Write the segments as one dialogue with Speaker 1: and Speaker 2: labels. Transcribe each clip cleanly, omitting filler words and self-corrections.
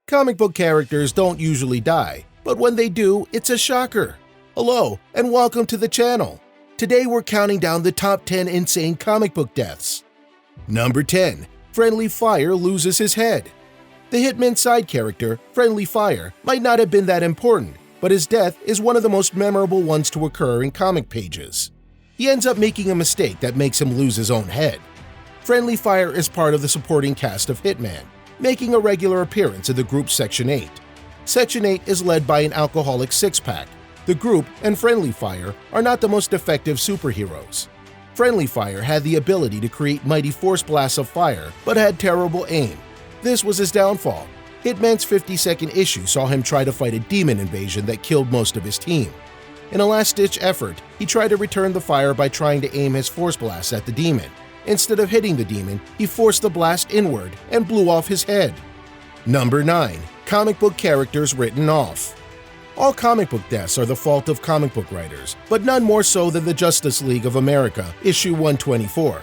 Speaker 1: Comic book characters don't usually die, but when they do, it's a shocker. Hello, and welcome to the channel. Today we're counting down the top 10 insane comic book deaths. Number 10. Friendly Fire loses his head. The Hitman side character, Friendly Fire, might not have been that important, but his death is one of the most memorable ones to occur in comic pages. He ends up making a mistake that makes him lose his own head. Friendly Fire is part of the supporting cast of Hitman, making a regular appearance in the group Section 8. Section 8 is led by an alcoholic six-pack. The group and Friendly Fire are not the most effective superheroes. Friendly Fire had the ability to create mighty force blasts of fire, but had terrible aim. This was his downfall. Hitman's 52nd issue saw him try to fight a demon invasion that killed most of his team. In a last-ditch effort, he tried to return the fire by trying to aim his force blasts at the demon. Instead of hitting the demon, he forced the blast inward and blew off his head. Number 9. Comic book characters written off. All comic book deaths are the fault of comic book writers, but none more so than the Justice League of America, issue 124.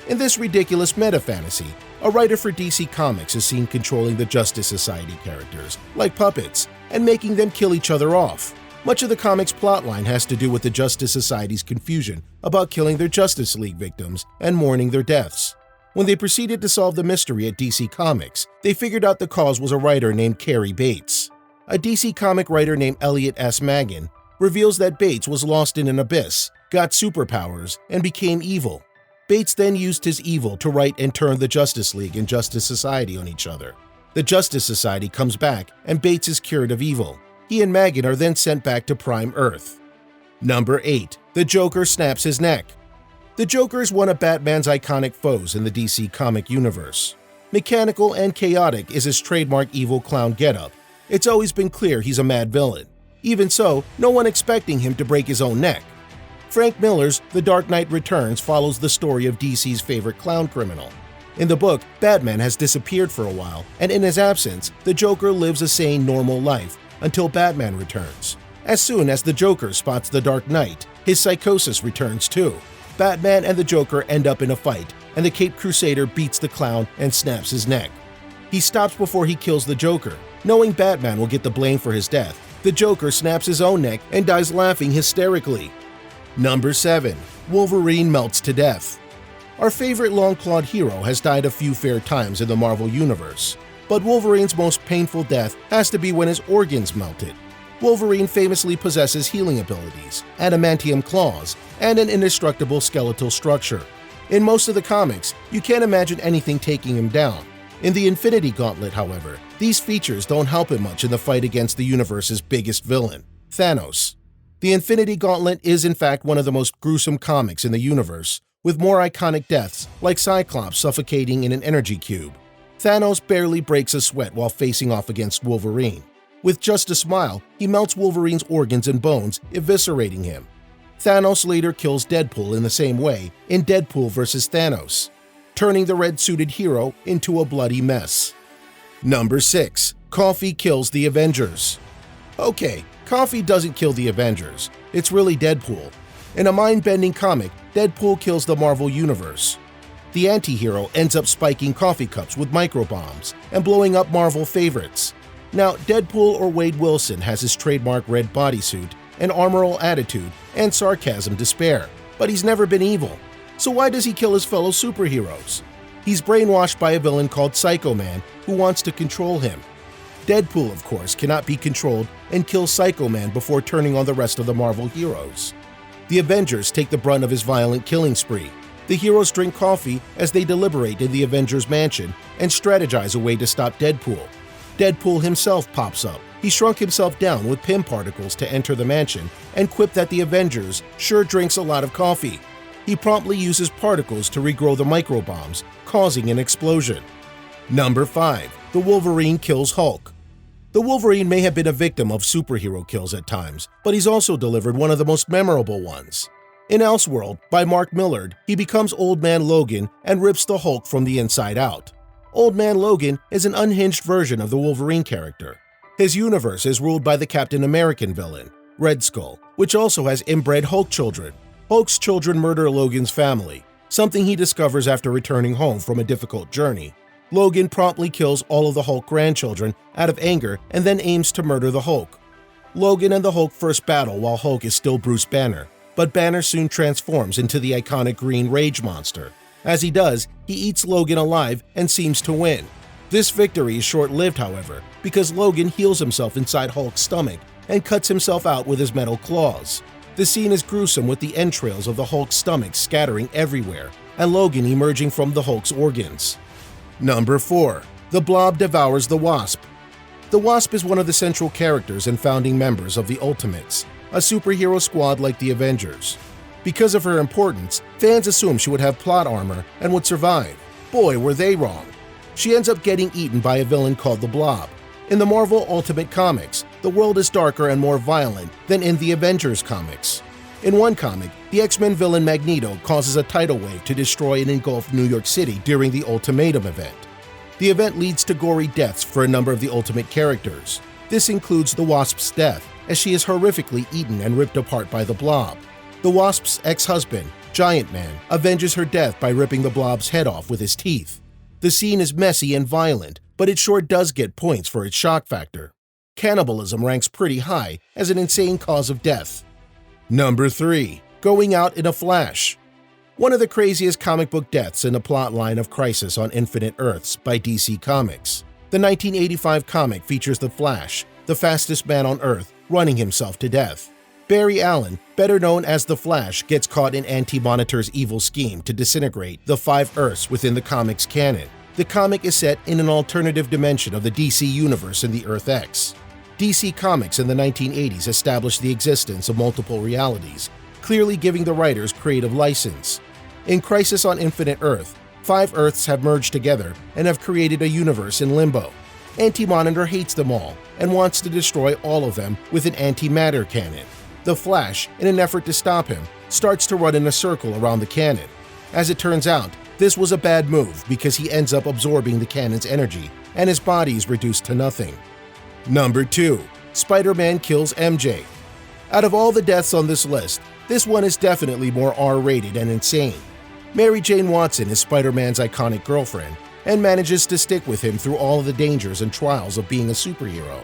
Speaker 1: In this ridiculous meta-fantasy, a writer for DC Comics is seen controlling the Justice Society characters, like puppets, and making them kill each other off. Much of the comic's plotline has to do with the Justice Society's confusion about killing their Justice League victims and mourning their deaths. When they proceeded to solve the mystery at DC Comics, they figured out the cause was a writer named Cary Bates. A DC comic writer named Elliot S. Maggin reveals that Bates was lost in an abyss, got superpowers, and became evil. Bates then used his evil to write and turn the Justice League and Justice Society on each other. The Justice Society comes back, and Bates is cured of evil. He and Maggin are then sent back to Prime Earth. Number 8. The Joker snaps his neck. The Joker is one of Batman's iconic foes in the DC comic universe. Mechanical and chaotic is his trademark evil clown getup. It's always been clear he's a mad villain. Even so, no one expecting him to break his own neck. Frank Miller's The Dark Knight Returns follows the story of DC's favorite clown criminal. In the book, Batman has disappeared for a while, and in his absence, the Joker lives a sane, normal life until Batman returns. As soon as the Joker spots the Dark Knight, his psychosis returns too. Batman and the Joker end up in a fight, and the Caped Crusader beats the clown and snaps his neck. He stops before he kills the Joker. Knowing Batman will get the blame for his death, the Joker snaps his own neck and dies laughing hysterically. Number 7. Wolverine melts to death. Our favorite long-clawed hero has died a few fair times in the Marvel Universe, but Wolverine's most painful death has to be when his organs melted. Wolverine famously possesses healing abilities, adamantium claws, and an indestructible skeletal structure. In most of the comics, you can't imagine anything taking him down. In the Infinity Gauntlet, however, these features don't help him much in the fight against the universe's biggest villain, Thanos. The Infinity Gauntlet is in fact one of the most gruesome comics in the universe, with more iconic deaths like Cyclops suffocating in an energy cube. Thanos barely breaks a sweat while facing off against Wolverine. With just a smile, he melts Wolverine's organs and bones, eviscerating him. Thanos later kills Deadpool in the same way in Deadpool vs. Thanos, turning the red-suited hero into a bloody mess. Number 6. Coffee kills the Avengers. Okay, Coffee doesn't kill the Avengers. It's really Deadpool. In a mind-bending comic, Deadpool kills the Marvel Universe. The anti-hero ends up spiking coffee cups with microbombs and blowing up Marvel favorites. Now, Deadpool or Wade Wilson has his trademark red bodysuit, an armoral attitude, and sarcasm to spare, but he's never been evil. So why does he kill his fellow superheroes? He's brainwashed by a villain called Psycho Man who wants to control him. Deadpool, of course, cannot be controlled and kills Psycho Man before turning on the rest of the Marvel heroes. The Avengers take the brunt of his violent killing spree. The heroes drink coffee as they deliberate in the Avengers mansion and strategize a way to stop Deadpool. Deadpool himself pops up. He shrunk himself down with Pym particles to enter the mansion and quipped that the Avengers sure drinks a lot of coffee. He promptly uses particles to regrow the microbombs, causing an explosion. Number 5. The Wolverine kills Hulk. The Wolverine may have been a victim of superhero kills at times, but he's also delivered one of the most memorable ones. In Elseworld, by Mark Millard, he becomes Old Man Logan and rips the Hulk from the inside out. Old Man Logan is an unhinged version of the Wolverine character. His universe is ruled by the Captain American villain, Red Skull, which also has inbred Hulk children. Hulk's children murder Logan's family, something he discovers after returning home from a difficult journey. Logan promptly kills all of the Hulk grandchildren out of anger and then aims to murder the Hulk. Logan and the Hulk first battle while Hulk is still Bruce Banner, but Banner soon transforms into the iconic green rage monster. As he does, he eats Logan alive and seems to win. This victory is short-lived, however, because Logan heals himself inside Hulk's stomach and cuts himself out with his metal claws. The scene is gruesome with the entrails of the Hulk's stomach scattering everywhere and Logan emerging from the Hulk's organs. Number 4. The Blob devours the Wasp. The Wasp is one of the central characters and founding members of the Ultimates, a superhero squad like the Avengers. Because of her importance, fans assumed she would have plot armor and would survive. Boy, were they wrong. She ends up getting eaten by a villain called the Blob. In the Marvel Ultimate Comics, the world is darker and more violent than in the Avengers comics. In one comic, the X-Men villain Magneto causes a tidal wave to destroy and engulf New York City during the Ultimatum event. The event leads to gory deaths for a number of the Ultimate characters. This includes the Wasp's death, as she is horrifically eaten and ripped apart by the Blob. The Wasp's ex-husband, Giant Man, avenges her death by ripping the Blob's head off with his teeth. The scene is messy and violent, but it sure does get points for its shock factor. Cannibalism ranks pretty high as an insane cause of death. Number 3. Going Out in a Flash. One of the craziest comic book deaths in the plotline of Crisis on Infinite Earths by DC Comics. The 1985 comic features the Flash, the fastest man on Earth, running himself to death. Barry Allen, better known as the Flash, gets caught in Anti-Monitor's evil scheme to disintegrate the 5 Earths within the comic's canon. The comic is set in an alternative dimension of the DC universe in the Earth X. DC Comics in the 1980s established the existence of multiple realities, clearly giving the writers creative license. In Crisis on Infinite Earth, 5 Earths have merged together and have created a universe in limbo. Anti-Monitor hates them all and wants to destroy all of them with an antimatter cannon. The Flash, in an effort to stop him, starts to run in a circle around the cannon. As it turns out, this was a bad move because he ends up absorbing the cannon's energy and his body is reduced to nothing. Number 2. Spider-Man kills MJ. Out of all the deaths on this list, this one is definitely more R-rated and insane. Mary Jane Watson is Spider-Man's iconic girlfriend and manages to stick with him through all of the dangers and trials of being a superhero.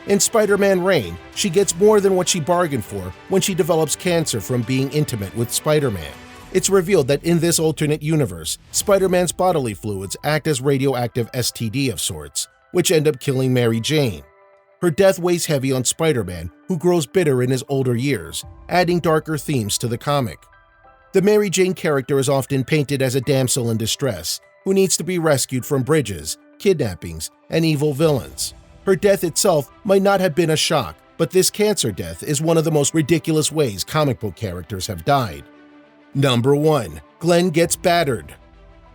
Speaker 1: In Spider-Man Reign, she gets more than what she bargained for when she develops cancer from being intimate with Spider-Man. It's revealed that in this alternate universe, Spider-Man's bodily fluids act as radioactive STD of sorts, which end up killing Mary Jane. Her death weighs heavy on Spider-Man, who grows bitter in his older years, adding darker themes to the comic. The Mary Jane character is often painted as a damsel in distress who needs to be rescued from bridges, kidnappings, and evil villains. Her death itself might not have been a shock, but this cancer death is one of the most ridiculous ways comic book characters have died. Number 1. Glenn gets battered.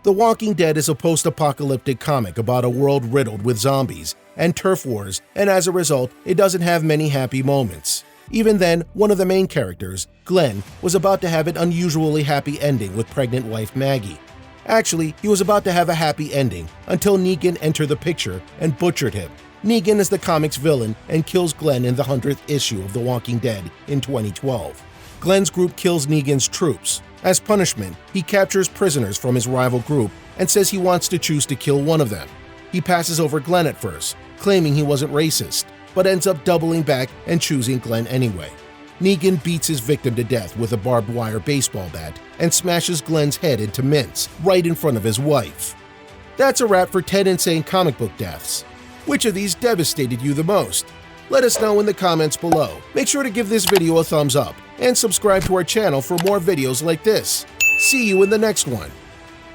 Speaker 1: The Walking Dead is a post-apocalyptic comic about a world riddled with zombies and turf wars, and as a result, it doesn't have many happy moments. Even then, one of the main characters, Glenn, was about to have an unusually happy ending with pregnant wife Maggie. Actually, he was about to have a happy ending until Negan entered the picture and butchered him. Negan is the comic's villain and kills Glenn in the 100th issue of The Walking Dead in 2012. Glenn's group kills Negan's troops. As punishment, he captures prisoners from his rival group and says he wants to choose to kill one of them. He passes over Glenn at first, claiming he wasn't racist, but ends up doubling back and choosing Glenn anyway. Negan beats his victim to death with a barbed wire baseball bat and smashes Glenn's head into mince right in front of his wife. That's a wrap for 10 insane comic book deaths. Which of these devastated you the most? Let us know in the comments below. Make sure to give this video a thumbs up and subscribe to our channel for more videos like this. See you in the next one.